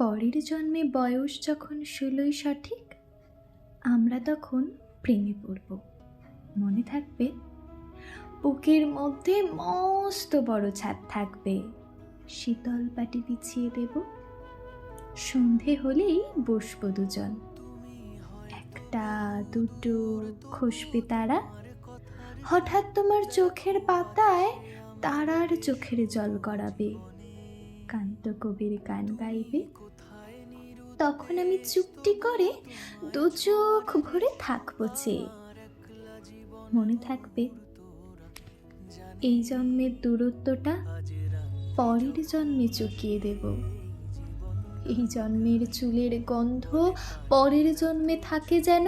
পরের জন্মে বয়স যখন 16ই সঠিক, আমরা তখন প্রেমে পড়ব। মনে থাকবে, বুকের মধ্যে মস্ত বড় ছাদ থাকবে, শীতল পাটি বিছিয়ে দেব। সন্ধে হলেই বসবো দুজন, একটা দুটো খসবে তারা। হঠাৎ তোমার চোখের পাতায় তারার চোখের জল গড়াবে, কান্ত কবির গান গাইবে। তখন আমি চুপটি করে দু চোখ ভরে থাকবো চেয়ে। মনে থাকবে, এই জন্মের দূরত্বটা পরের জন্মে চুকিয়ে দেব। এই জন্মের চুলের গন্ধ পরের জন্মে থাকে যেন,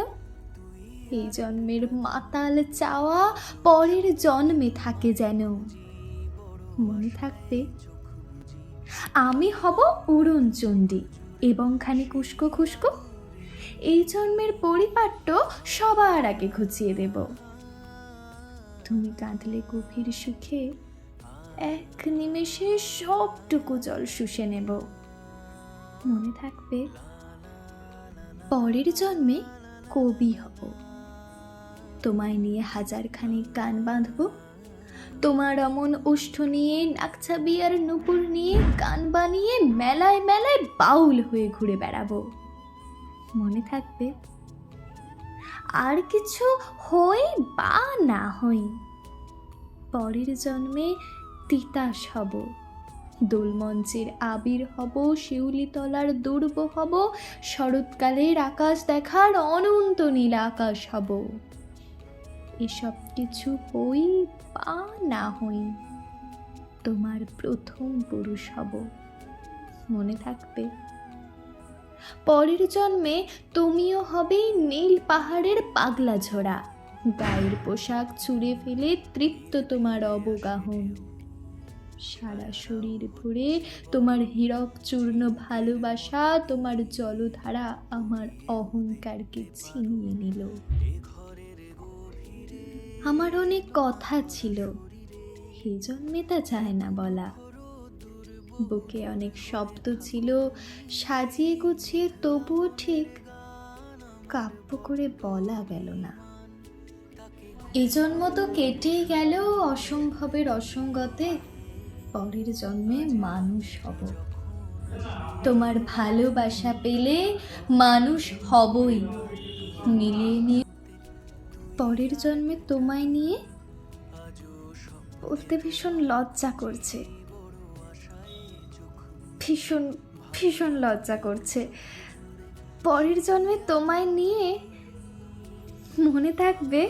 এই জন্মের মাতাল চাওয়া পরের জন্মে থাকে যেন। মনে থাকবে, আমি হব উড়ন চণ্ডী এবং খানিক উস্কো খুস্কো। এই জন্মের পরিপাট্য সবার আগে ঘুচিয়ে দেব। তুমি কাঁদলে গভীর সুখে, এক নিমেষে সবটুকু জল শুষে নেব। মনে থাকবে, পরের জন্মে কবি হব। তোমায় নিয়ে হাজারখানি গান বাঁধব। তোমার অমন ওষ্ঠ নিয়ে, নাকছাবি আর নুপুর নিয়ে গান বানিয়ে মেলায় মেলায় বাউল হয়ে ঘুরে বেড়াবো। মনে থাকবে, আর কিছু হই বা না হই, পরের জন্মে তিতাস হব। দোলমঞ্চের আবির হব, শিউলিতলার দুর্ব হব, শরৎকালের আকাশ দেখার অনন্ত নীল আকাশ হব। এসব কিছু হই বা না হই, তোমার প্রথম পুরুষ হব। মনে থাকবে, পরের জন্মে তুমিও হবে নীল পাহাড়ের পাগলা ঝোড়া, গায়ের পোশাক ছুঁড়ে ফেলে তৃপ্ত তোমার অবগাহন। সারা শরীর ভরে তোমার হীরক চূর্ণ ভালোবাসা, তোমার জলধারা আমার অহংকারকে ছিনিয়ে নিল। আমার অনেক কথা ছিল, এই জন্মে তা যায় না বলা। বুকে অনেক শব্দ ছিল, সাজিয়ে গুছিয়ে তবুও ঠিক কাব্য করে বলা গেল না। এ জন্ম তো কেটেই গেল অসম্ভবের অসঙ্গতে, পরের জন্মে মানুষ হব। তোমার ভালোবাসা পেলে মানুষ হবই, মিলিয়ে নিয়ে। পরের জন্মে তোমায় নিয়ে বলতে ভীষণ লজ্জা করছে, ভীষণ ভীষণ লজ্জা করছে। পরের জন্মে তোমায় নিয়ে, মনে থাকবে।